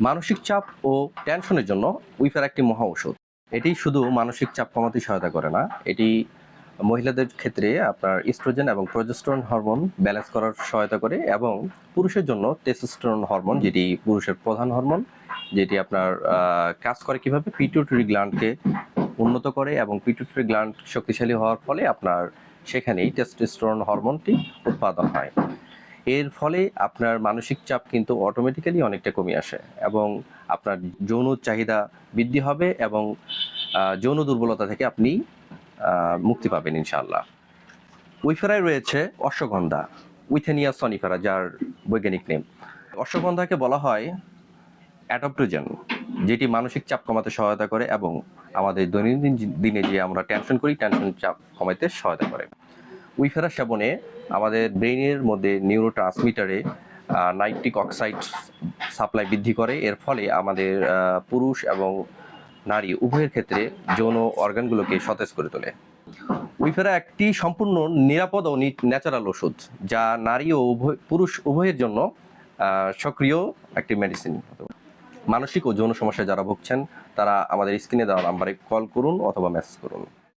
মানসিক চাপ ও টেনশনের জন্য উইফেরা একটি মহা ঔষধ। এটি শুধু মানসিক চাপ কমাতে সহায়তা করে না, এটি মহিলাদের ক্ষেত্রে আপনার ইস্ট্রোজেন এবং প্রজেস্টেরন হরমোন ব্যালেন্স করার সহায়তা করে, এবং পুরুষের জন্য টেস্টোস্টেরন হরমোন, যেটি পুরুষের প্রধান হরমোন, যেটি আপনার কাজ করে কিভাবে পিটুইটারি গ্ল্যান্ডকে উন্নত করে, এবং পিটুইটারি গ্ল্যান্ড শক্তিশালী হওয়ার ফলে আপনার সেখানেই টেস্টোস্টেরন হরমোনটি উৎপাদন হয়। এর ফলে আপনার মানসিক চাপ কিন্তু অটোমেটিক্যালি অনেকটা কমে আসে, এবং আপনার যৌন চাহিদা বৃদ্ধি হবে, এবং যৌন দুর্বলতা থেকে আপনি মুক্তি পাবেন ইনশাআল্লাহ। উইফেরায় রয়েছে অশ্বগন্ধা, উইথেনিয়া সনিফেরা, যার বৈজ্ঞানিক নেম। অশ্বগন্ধাকে বলা হয় অ্যাডাপ্টোজেন, যেটি মানসিক চাপ কমাতে সহায়তা করে, এবং আমাদের দৈনন্দিন দিনে যে আমরা টেনশন করি, টেনশন চাপ কমাতে সহায়তা করে। উইফেরা সেবনে আমাদের ব্রেইনের মধ্যে নিউরোট্রান্সমিটারে নাইট্রিক অক্সাইড সাপ্লাই বৃদ্ধি করে। এর ফলে আমাদের পুরুষ এবং নারী উভয়ের ক্ষেত্রে যৌন অর্গানগুলোকে সতেজ করে তোলে। উইফেরা একটি সম্পূর্ণ নিরাপদ ও ন্যাচারাল ওষুধ, যা নারী ও পুরুষ উভয়ের জন্য সক্রিয় একটি মেডিসিন। মানসিক ও যৌন সমস্যায় যারা ভুগছেন, তারা আমাদের স্ক্রিনে দেওয়া নাম্বারে কল করুন অথবা মেসেজ করুন।